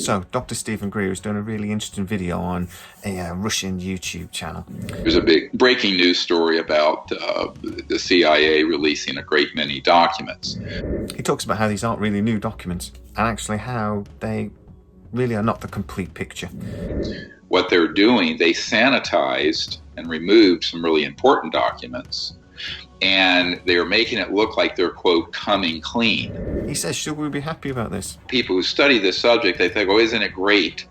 So, Dr. Stephen Greer has done a really interesting video on a Russian YouTube channel. There's a big breaking news story about the CIA releasing a great many documents. He talks about how these aren't really new documents, and actually how they really are not the complete picture. What they're doing, they sanitized and removed some really important documents, and they're making it look like they're, quote, coming clean. He says, should we be happy about this? People who study this subject, they think, oh, isn't it great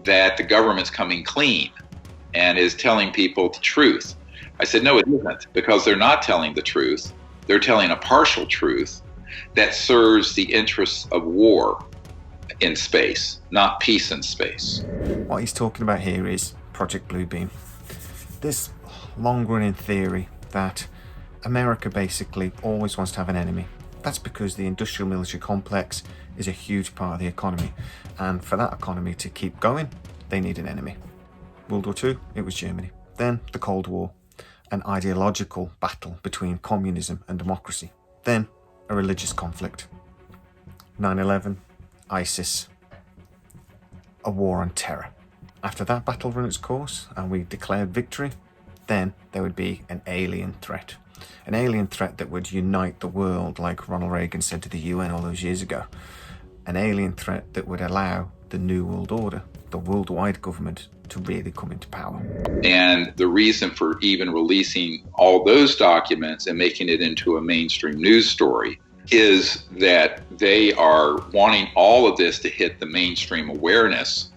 that the government's coming clean and is telling people the truth? I said, no, it isn't, because they're not telling the truth. They're telling a partial truth that serves the interests of war in space, not peace in space. What he's talking about here is Project Bluebeam. This long-running theory that America basically always wants to have an enemy. That's because the industrial military complex is a huge part of the economy, and for that economy to keep going, they need an enemy. World War II, it was Germany. Then the Cold War, an ideological battle between communism and democracy. Then a religious conflict. 9/11, ISIS, a war on terror. After that battle run its course and we declared victory, then there would be an alien threat. An alien threat that would unite the world, like Ronald Reagan said to the UN all those years ago. An alien threat that would allow the New World Order, the worldwide government, to really come into power. And the reason for even releasing all those documents and making it into a mainstream news story is that they are wanting all of this to hit the mainstream awareness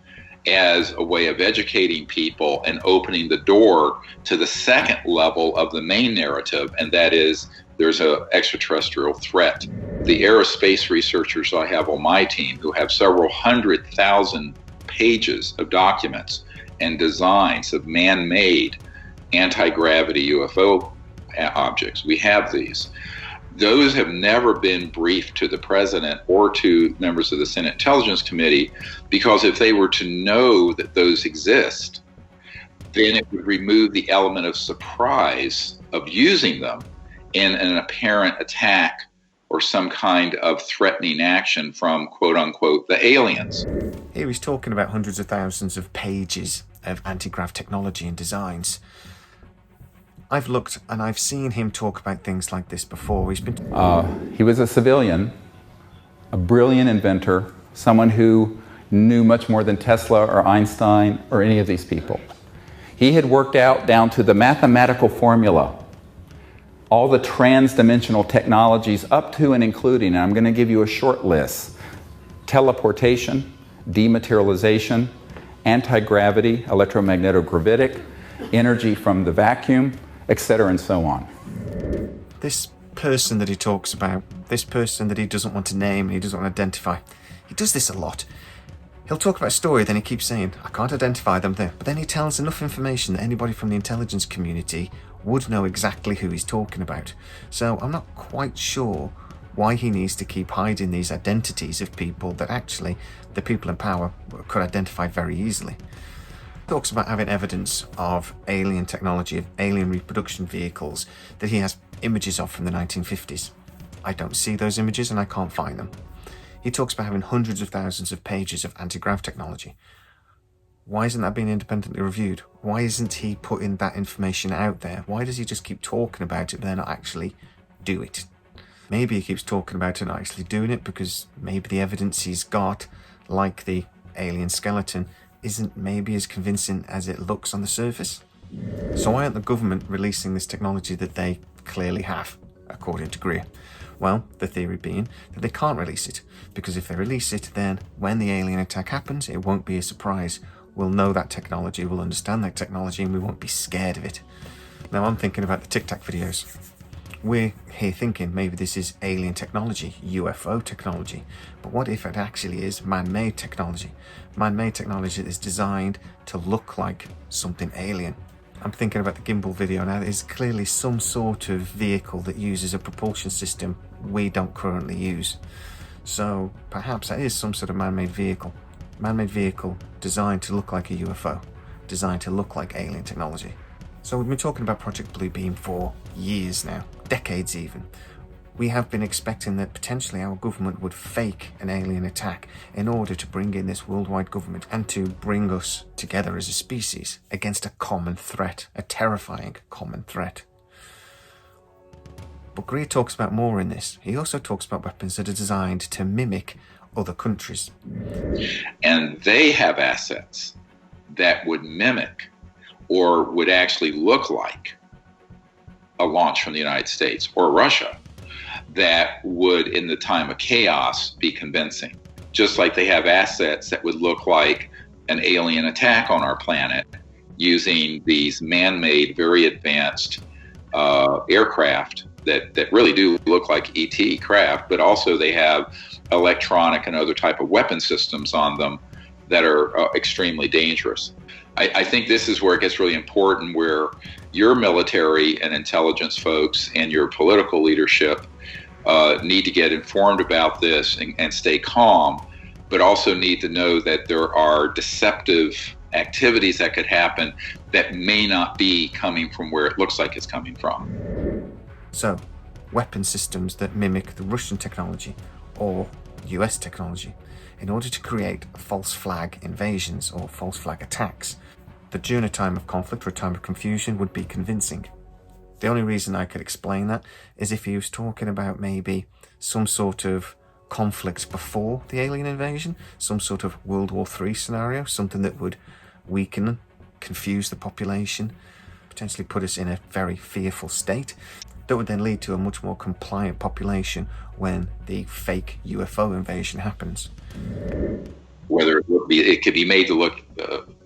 as a way of educating people and opening the door to the second level of the main narrative, and that is there's an extraterrestrial threat. The aerospace researchers I have on my team, who have several 100,000 pages of documents and designs of man-made anti-gravity UFO objects, we have these. Those have never been briefed to the president or to members of the Senate Intelligence Committee, because if they were to know that those exist, then it would remove the element of surprise of using them in an apparent attack or some kind of threatening action from, quote unquote, the aliens. Here he's talking about hundreds of thousands of pages of anti-grav technology and designs. I've looked and I've seen him talk about things like this before. He was a civilian, a brilliant inventor, someone who knew much more than Tesla or Einstein or any of these people. He had worked out down to the mathematical formula all the trans-dimensional technologies up to and including, and I'm going to give you a short list: teleportation, dematerialization, anti-gravity, electromagnetic-gravitic, energy from the vacuum, etc., and so on. This person that he talks about, this person that he doesn't want to name and he doesn't want to identify, he does this a lot. He'll talk about a story, then he keeps saying, I can't identify them there. But then he tells enough information that anybody from the intelligence community would know exactly who he's talking about. So I'm not quite sure why he needs to keep hiding these identities of people that actually the people in power could identify very easily. Talks about having evidence of alien technology, of alien reproduction vehicles that he has images of from the 1950s. I don't see those images and I can't find them. He talks about having hundreds of thousands of pages of anti-grav technology. Why isn't that being independently reviewed? Why isn't he putting that information out there? Why does he just keep talking about it but then not actually do it? Maybe he keeps talking about it and not actually doing it because maybe the evidence he's got, like the alien skeleton, isn't maybe as convincing as it looks on the surface. So why aren't the government releasing this technology that they clearly have, according to Greer? Well, the theory being that they can't release it, because if they release it, then when the alien attack happens, it won't be a surprise. We'll know that technology, we'll understand that technology, and we won't be scared of it. Now I'm thinking about the Tic Tac videos. We're here thinking maybe this is alien technology, UFO technology, but what if it actually is man-made technology? Man-made technology that is designed to look like something alien. I'm thinking about the gimbal video now. There's clearly some sort of vehicle that uses a propulsion system we don't currently use. So perhaps that is some sort of man-made vehicle. Man-made vehicle designed to look like a UFO, designed to look like alien technology. So we've been talking about Project Bluebeam for years now, decades even. We have been expecting that potentially our government would fake an alien attack in order to bring in this worldwide government and to bring us together as a species against a common threat, a terrifying common threat. But Greer talks about more in this. He also talks about weapons that are designed to mimic other countries. And they have assets that would mimic or would actually look like a launch from the United States or Russia that would, in the time of chaos, be convincing. Just like they have assets that would look like an alien attack on our planet using these man-made, very advanced aircraft that really do look like ET craft, but also they have electronic and other type of weapon systems on them that are extremely dangerous. I think this is where it gets really important, where your military and intelligence folks and your political leadership need to get informed about this and stay calm, but also need to know that there are deceptive activities that could happen that may not be coming from where it looks like it's coming from. So, weapon systems that mimic the Russian technology or US technology in order to create false flag invasions or false flag attacks that during a time of conflict or a time of confusion would be convincing. The only reason I could explain that is if he was talking about maybe some sort of conflict before the alien invasion, some sort of World War III scenario, something that would weaken, confuse the population, potentially put us in a very fearful state, that would then lead to a much more compliant population when the fake UFO invasion happens. Whether it could be made to look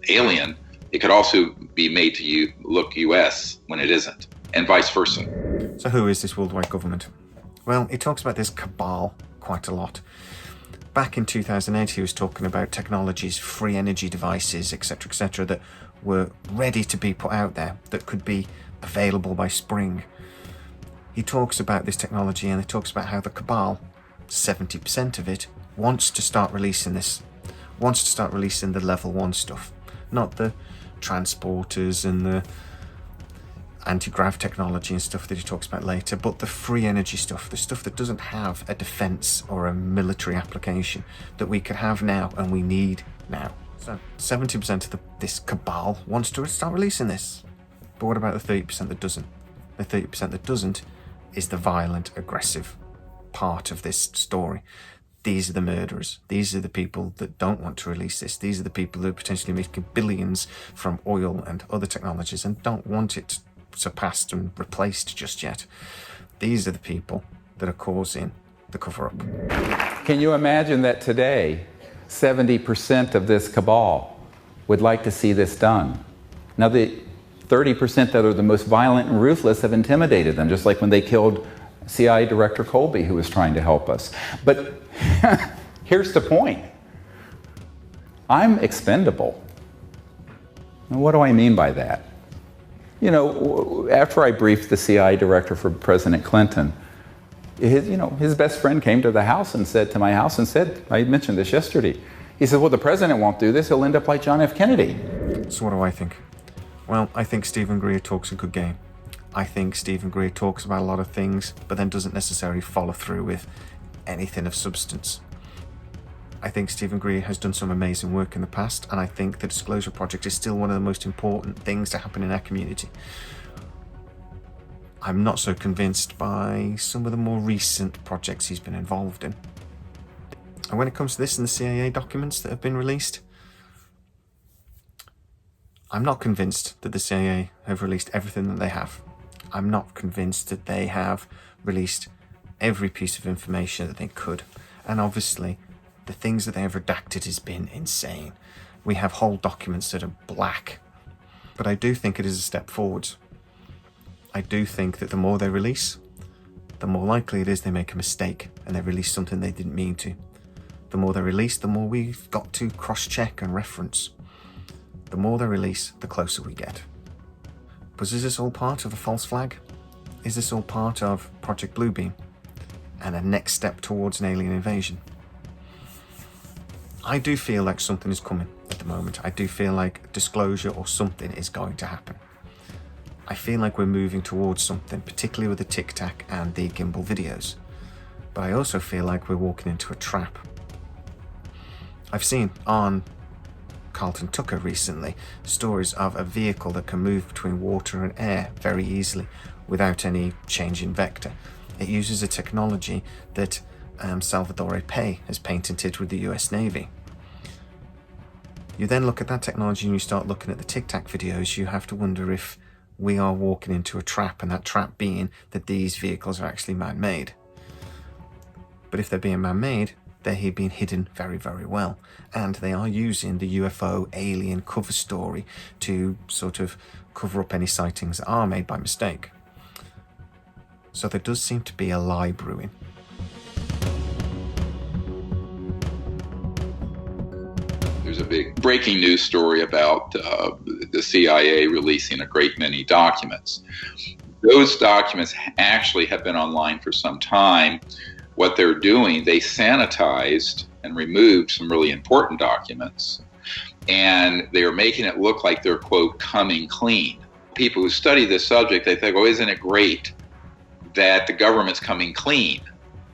alien, it could also be made to look US when it isn't, and vice versa. So who is this worldwide government? Well, he talks about this cabal quite a lot. Back in 2008, he was talking about technologies, free energy devices, etc., that were ready to be put out there, that could be available by spring. He talks about this technology and he talks about how the cabal, 70% of it, wants to start releasing this, wants to start releasing the level 1 stuff, not the transporters and the anti-grav technology and stuff that he talks about later, but the free energy stuff, the stuff that doesn't have a defense or a military application that we could have now and we need now. So 70% of this cabal wants to start releasing this. But what about the 30% that doesn't? The 30% that doesn't is the violent, aggressive part of this story. These are the murderers. These are the people that don't want to release this. These are the people who are potentially making billions from oil and other technologies and don't want it surpassed and replaced just yet. These are the people that are causing the cover-up. Can you imagine that today 70% of this cabal would like to see this done? Now the 30% that are the most violent and ruthless have intimidated them, just like when they killed CIA Director Colby, who was trying to help us. But here's the point. I'm expendable. And what do I mean by that? You know, after I briefed the CIA director for President Clinton, his best friend came to my house and said, I mentioned this yesterday. He said, well, the president won't do this. He'll end up like John F. Kennedy. So what do I think? Well, I think Stephen Greer talks a good game. I think Stephen Greer talks about a lot of things, but then doesn't necessarily follow through with anything of substance. I think Stephen Greer has done some amazing work in the past, and I think the Disclosure Project is still one of the most important things to happen in our community. I'm not so convinced by some of the more recent projects he's been involved in. And when it comes to this and the CIA documents that have been released, I'm not convinced that the CIA have released everything that they have. I'm not convinced that they have released every piece of information that they could. And obviously, the things that they have redacted has been insane. We have whole documents that are black. But I do think it is a step forward. I do think that the more they release, the more likely it is they make a mistake and they release something they didn't mean to. The more they release, the more we've got to cross-check and reference. The more they release, the closer we get. But is this all part of a false flag? Is this all part of Project Bluebeam and a next step towards an alien invasion? I do feel like something is coming at the moment. I do feel like disclosure or something is going to happen. I feel like we're moving towards something, particularly with the Tic Tac and the gimbal videos. But I also feel like we're walking into a trap. I've seen on Carlton Tucker recently stories of a vehicle that can move between water and air very easily without any change in vector. It uses a technology that Salvador Pay has patented with the US Navy. You then look at that technology and you start looking at the Tic Tac videos, you have to wonder if we are walking into a trap, and that trap being that these vehicles are actually man-made. But if they're being man-made, they're being hidden very, very well. And they are using the UFO alien cover story to sort of cover up any sightings that are made by mistake. So there does seem to be a lie brewing. There's a big breaking news story about the CIA releasing a great many documents. Those documents actually have been online for some time. What they're doing, they sanitized and removed some really important documents, and they're making it look like they're, quote, coming clean. People who study this subject, they think, oh, isn't it great that the government's coming clean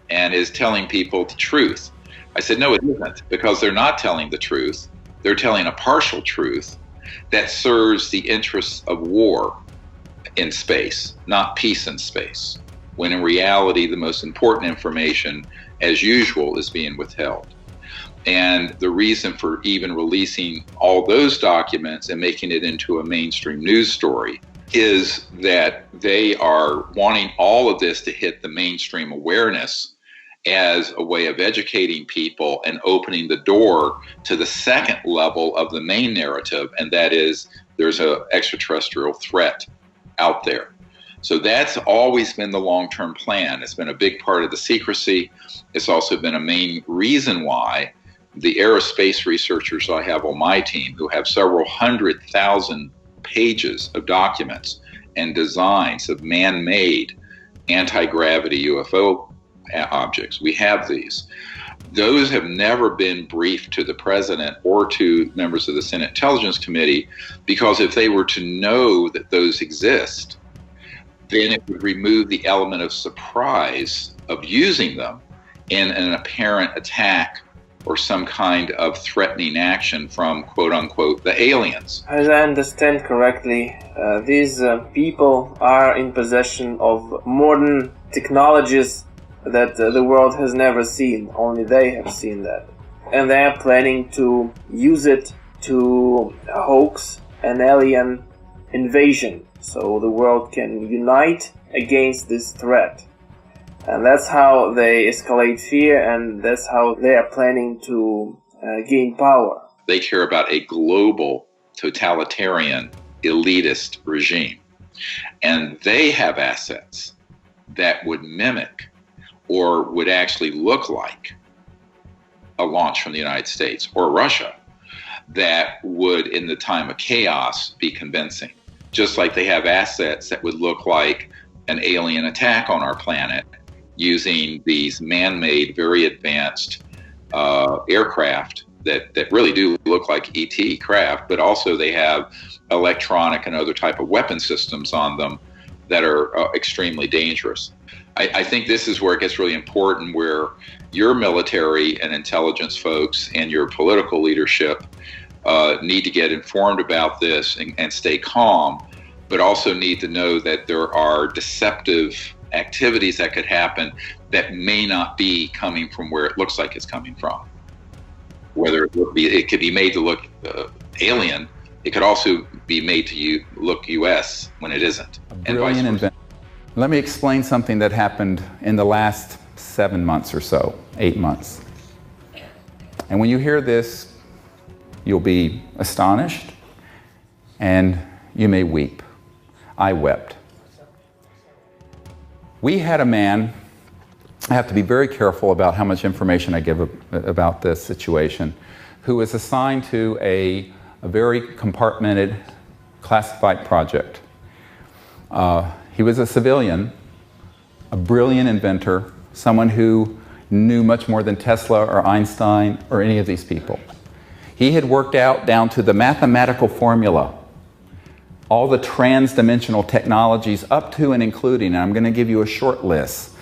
and is telling people the truth? I said, no, it isn't, because they're not telling the truth. They're telling a partial truth that serves the interests of war in space, not peace in space, when in reality, the most important information, as usual, is being withheld. And the reason for even releasing all those documents and making it into a mainstream news story is that they are wanting all of this to hit the mainstream awareness as a way of educating people and opening the door to the second level of the main narrative, and that is there's an extraterrestrial threat out there. So that's always been the long-term plan. It's been a big part of the secrecy. It's also been a main reason why the aerospace researchers I have on my team, who have several 100,000 pages of documents and designs of man-made anti-gravity UFO objects, we have these. Those have never been briefed to the president or to members of the Senate Intelligence Committee, because if they were to know that those exist, then it would remove the element of surprise of using them in an apparent attack or some kind of threatening action from, quote unquote, the aliens. As I understand correctly, these people are in possession of modern technologies that the world has never seen. Only they have seen that. And they are planning to use it to hoax an alien invasion, so the world can unite against this threat. And that's how they escalate fear, and that's how they are planning to gain power. They care about a global, totalitarian, elitist regime. And they have assets that would mimic or would actually look like a launch from the United States or Russia that would, in the time of chaos, be convincing. Just like they have assets that would look like an alien attack on our planet using these man-made, very advanced aircraft that really do look like ET craft, but also they have electronic and other type of weapon systems on them that are extremely dangerous. I think this is where it gets really important, where your military and intelligence folks and your political leadership need to get informed about this and stay calm, but also need to know that there are deceptive activities that could happen that may not be coming from where it looks like it's coming from. Whether it could be made to look alien, it could also be made to look U.S. when it isn't, and vice versa. Let me explain something that happened in the last 7 months or so, 8 months. And when you hear this, you'll be astonished and you may weep. I wept. We had a man, I have to be very careful about how much information I give about this situation, who was assigned to a very compartmented, classified project. He was a civilian, a brilliant inventor, someone who knew much more than Tesla or Einstein or any of these people. He had worked out down to the mathematical formula all the trans-dimensional technologies up to and including, and I'm going to give you a short list: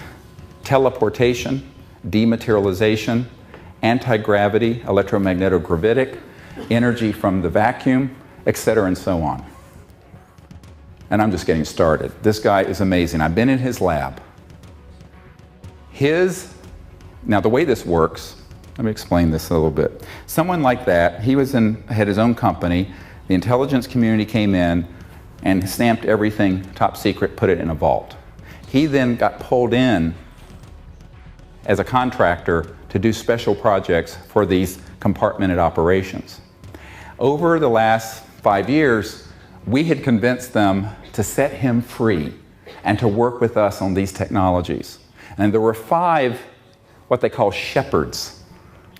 teleportation, dematerialization, anti-gravity, electromagnetic-gravitic, energy from the vacuum, etc., and so on. And I'm just getting started. This guy is amazing. I've been in his lab. Now the way this works, let me explain this a little bit. Someone like that, had his own company. The intelligence community came in and stamped everything top secret, put it in a vault. He then got pulled in as a contractor to do special projects for these compartmented operations. Over the last 5 years, we had convinced them to set him free and to work with us on these technologies. And there were 5 what they call shepherds.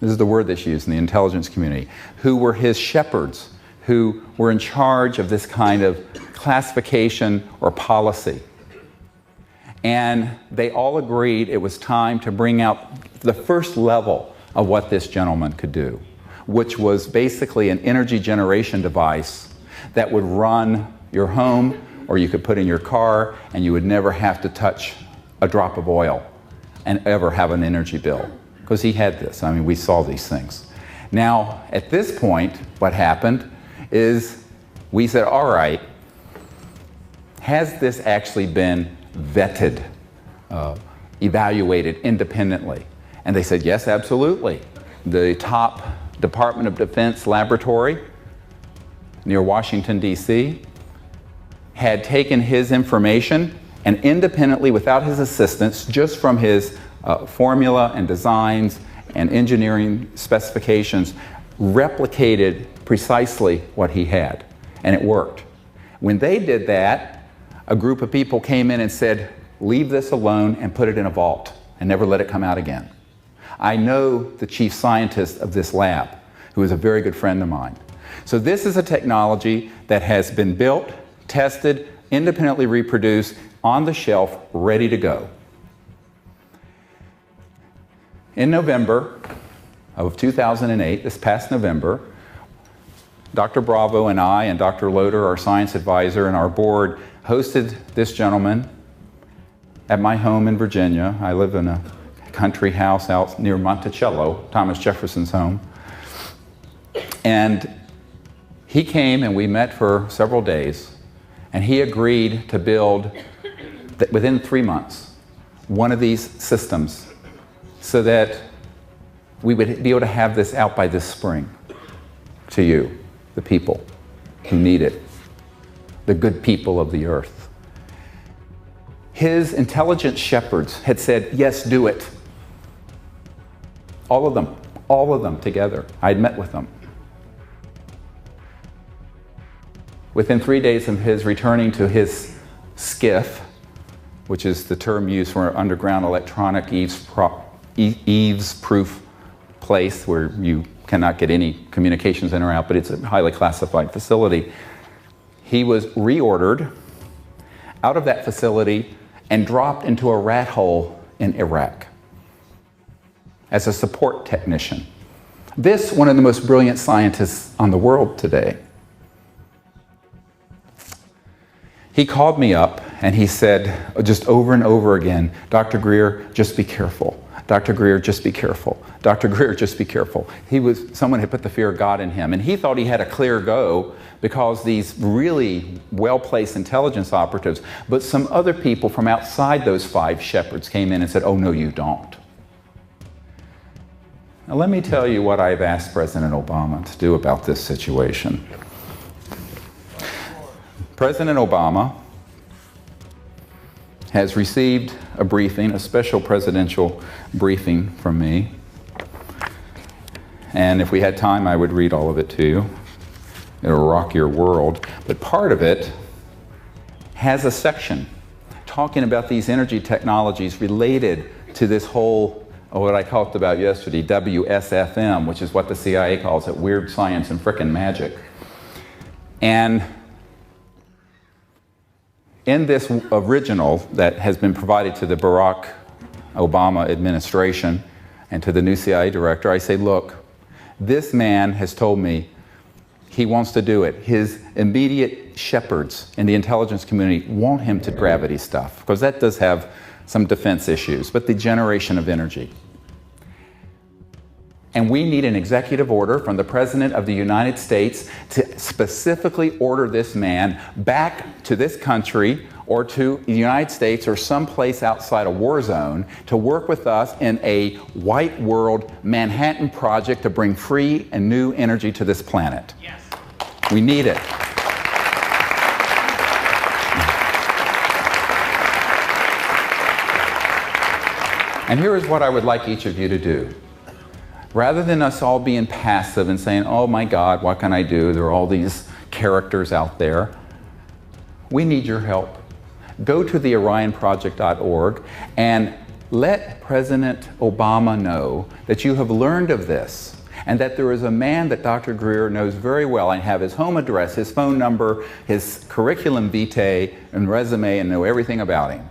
This is the word that's used in the intelligence community, who were his shepherds, who were in charge of this kind of classification or policy. And they all agreed it was time to bring out the first level of what this gentleman could do, which was basically an energy generation device that would run your home, or you could put in your car, and you would never have to touch a drop of oil and ever have an energy bill. Because he had this. I mean, we saw these things. Now, at this point, what happened is we said, all right, has this actually been vetted, evaluated independently? And they said, yes, absolutely. The top Department of Defense laboratory near Washington, D.C., had taken his information and independently, without his assistance, just from his formula and designs and engineering specifications, replicated precisely what he had. And it worked. When they did that, a group of people came in and said, leave this alone and put it in a vault and never let it come out again. I know the chief scientist of this lab, who is a very good friend of mine. So this is a technology that has been built, tested, independently reproduced, on the shelf, ready to go. In November of 2008, this past November, Dr. Bravo and I and Dr. Loader, our science advisor, and our board hosted this gentleman at my home in Virginia. I live in a country house out near Monticello, Thomas Jefferson's home. And he came and we met for several days, and he agreed to build, within 3 months, one of these systems so that we would be able to have this out by this spring to you, the people who need it, the good people of the earth. His intelligent shepherds had said, yes, do it. All of them together. I'd met with them. Within 3 days of his returning to his skiff, which is the term used for an underground electronic eaves-proof place where you cannot get any communications in or out, but it's a highly classified facility, he was reordered out of that facility and dropped into a rat hole in Iraq as a support technician. This, one of the most brilliant scientists on the world today. He called me up and he said, just over and over again, Dr. Greer, just be careful. Dr. Greer, just be careful. Dr. Greer, just be careful. Someone had put the fear of God in him, and he thought he had a clear go because these really well-placed intelligence operatives, but some other people from outside those 5 shepherds came in and said, oh, no, you don't. Now, let me tell you what I've asked President Obama to do about this situation. President Obama has received a briefing, a special presidential briefing from me. And if we had time, I would read all of it to you. It'll rock your world. But part of it has a section talking about these energy technologies related to this whole, what I talked about yesterday, WSFM, which is what the CIA calls it, weird science and frickin' magic. And in this original that has been provided to the Barack Obama administration and to the new CIA director, I say, look, this man has told me He wants to do it. His immediate shepherds in the intelligence community want him to gravity stuff, because that does have some defense issues, but the generation of energy. And we need an executive order from the President of the United States to specifically order this man back to this country or to the United States or someplace outside a war zone to work with us in a white world Manhattan project to bring free and new energy to this planet. Yes. We need it. And here is what I would like each of you to do. Rather than us all being passive and saying, oh my God, what can I do? There are all these characters out there. We need your help. Go to the orionproject.org and let President Obama know that you have learned of this and that there is a man that Dr. Greer knows very well. I have his home address, his phone number, his curriculum vitae and resume, and know everything about him.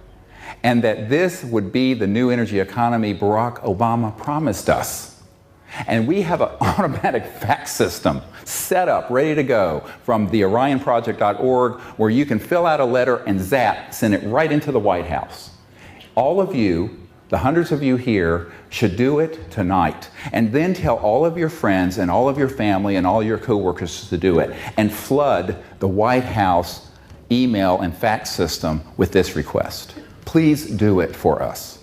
And that this would be the new energy economy Barack Obama promised us. And we have an automatic fax system set up, ready to go from the orionproject.org, where you can fill out a letter and zap, send it right into the White House. All of you, the hundreds of you here, should do it tonight. And then tell all of your friends and all of your family and all your coworkers to do it. And flood the White House email and fax system with this request. Please do it for us.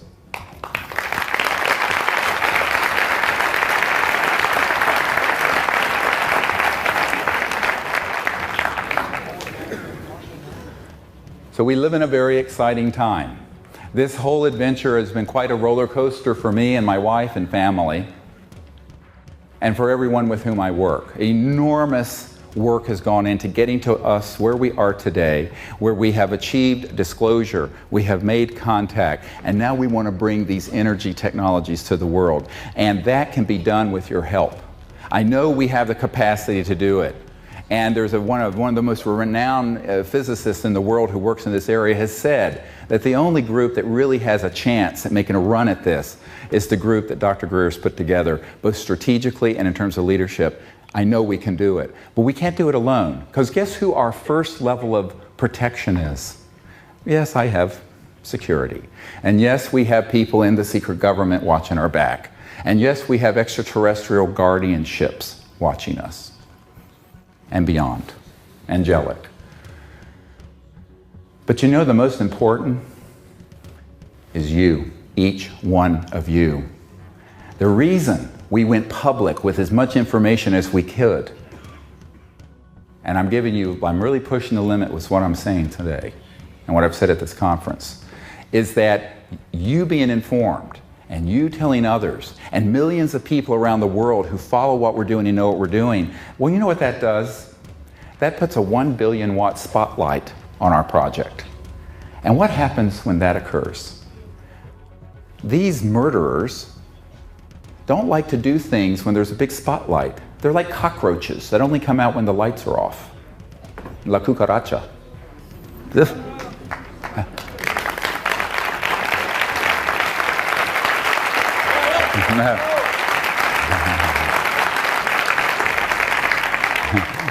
So we live in a very exciting time. This whole adventure has been quite a roller coaster for me and my wife and family, and for everyone with whom I work. Enormous work has gone into getting to us where we are today, where we have achieved disclosure, we have made contact, and now we want to bring these energy technologies to the world. And that can be done with your help. I know we have the capacity to do it. And there's one of the most renowned physicists in the world who works in this area has said that the only group that really has a chance at making a run at this is the group that Dr. Greer has put together, both strategically and in terms of leadership. I know we can do it, but we can't do it alone, because guess who our first level of protection is? Yes, I have security. And yes, we have people in the secret government watching our back. And yes, we have extraterrestrial guardianships watching us. And beyond, angelic. But you know, the most important is you, each one of you. The reason we went public with as much information as we could, and I'm really pushing the limit with what I'm saying today and what I've said at this conference, is that you being informed and you telling others, and millions of people around the world who follow what we're doing and know what we're doing, well, you know what that does? That puts a 1 billion watt spotlight on our project. And what happens when that occurs? These murderers don't like to do things when there's a big spotlight. They're like cockroaches that only come out when the lights are off. La cucaracha.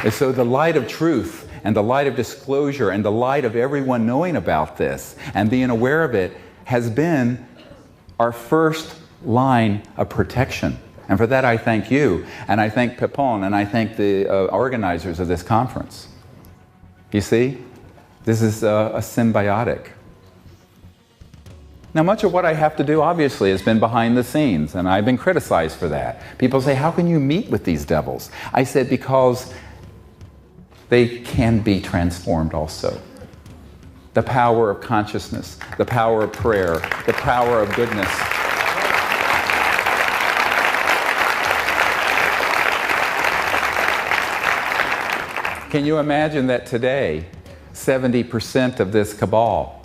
And so the light of truth and the light of disclosure and the light of everyone knowing about this and being aware of it has been our first line of protection. And for that I thank you, and I thank Pepon, and I thank the organizers of this conference. You see, this is a symbiotic. Now, much of what I have to do, obviously, has been behind the scenes, and I've been criticized for that. People say, how can you meet with these devils? I said, because they can be transformed also. The power of consciousness, the power of prayer, the power of goodness. Can you imagine that today, 70% of this cabal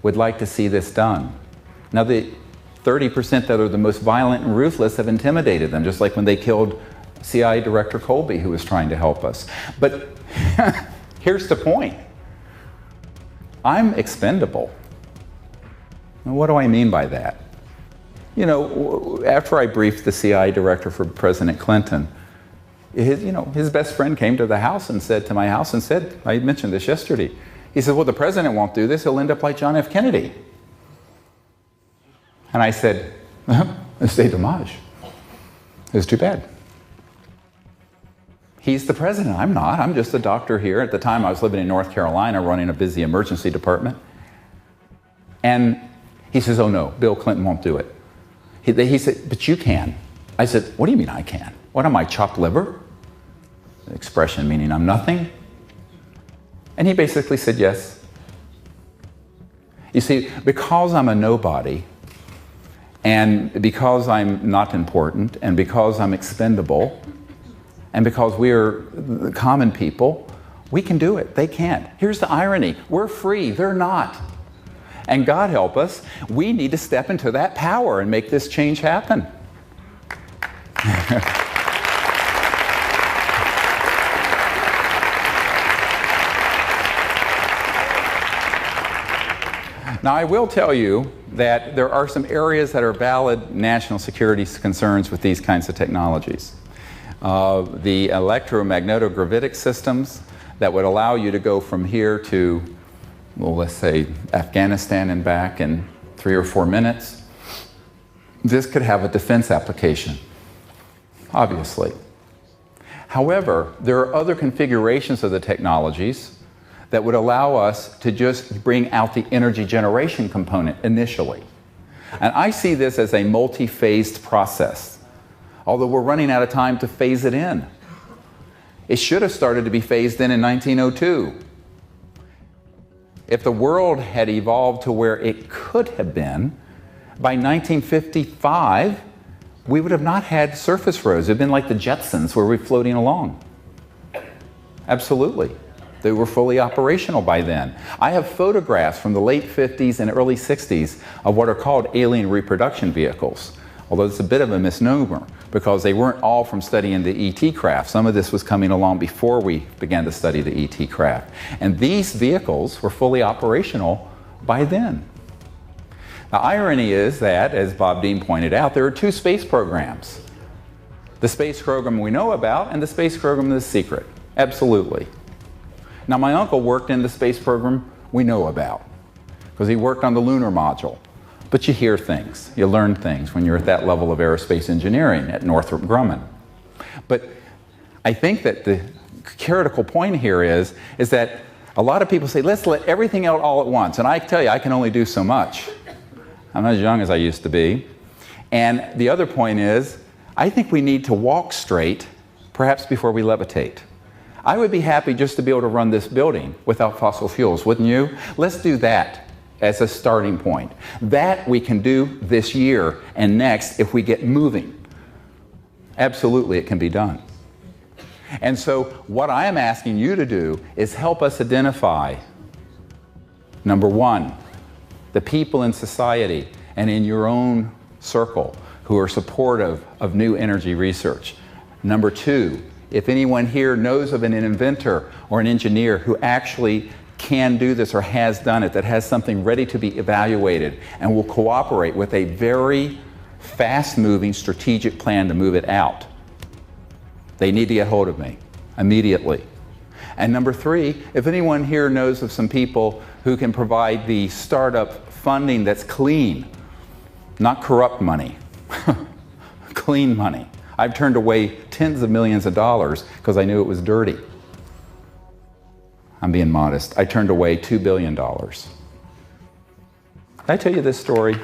would like to see this done? Now, the 30% that are the most violent and ruthless have intimidated them, just like when they killed CIA Director Colby, who was trying to help us. But here's the point. I'm expendable. And what do I mean by that? You know, after I briefed the CIA Director for President Clinton, his best friend came to the house and said, I mentioned this yesterday. He said, well, the president won't do this. He'll end up like John F. Kennedy. And I said, c'est dommage. It's too bad. He's the president. I'm not. I'm just a doctor here. At the time, I was living in North Carolina running a busy emergency department. And he says, oh no, Bill Clinton won't do it. He said, but you can. I said, what do you mean I can? What am I, chopped liver? The expression meaning I'm nothing. And he basically said yes. You see, because I'm a nobody, and because I'm not important, and because I'm expendable, and because we're the common people, we can do it. They can't. Here's the irony. We're free. They're not. And God help us, we need to step into that power and make this change happen. Now, I will tell you that there are some areas that are valid national security concerns with these kinds of technologies. The electromagnetogravitic systems that would allow you to go from here to, well, let's say Afghanistan and back in 3 or 4 minutes. This could have a defense application, obviously. However, there are other configurations of the technologies that would allow us to just bring out the energy generation component initially. And I see this as a multi-phased process, although we're running out of time to phase it in. It should have started to be phased in 1902. If the world had evolved to where it could have been, by 1955, we would have not had surface roads. It would have been like the Jetsons, where we're floating along. Absolutely. They were fully operational by then. I have photographs from the late 50s and early 60s of what are called alien reproduction vehicles, although it's a bit of a misnomer because they weren't all from studying the ET craft. Some of this was coming along before we began to study the ET craft. And these vehicles were fully operational by then. The irony is that, as Bob Dean pointed out, there are 2 space programs. The space program we know about and the space program that's secret. Absolutely. Now, my uncle worked in the space program we know about because he worked on the lunar module. But you hear things, you learn things when you're at that level of aerospace engineering at Northrop Grumman. But I think that the critical point here is that a lot of people say, let's let everything out all at once. And I tell you, I can only do so much. I'm not as young as I used to be. And the other point is, I think we need to walk straight, perhaps before we levitate. I would be happy just to be able to run this building without fossil fuels, wouldn't you? Let's do that as a starting point. That we can do this year and next if we get moving. Absolutely, it can be done. And so what I am asking you to do is help us identify, number 1, the people in society and in your own circle who are supportive of new energy research. Number 2, if anyone here knows of an inventor or an engineer who actually can do this or has done it, that has something ready to be evaluated and will cooperate with a very fast-moving strategic plan to move it out, they need to get hold of me immediately. And number 3, if anyone here knows of some people who can provide the startup funding that's clean, not corrupt money, clean money. I've turned away tens of millions of dollars because I knew it was dirty. I'm being modest. I turned away $2 billion. Did I tell you this story?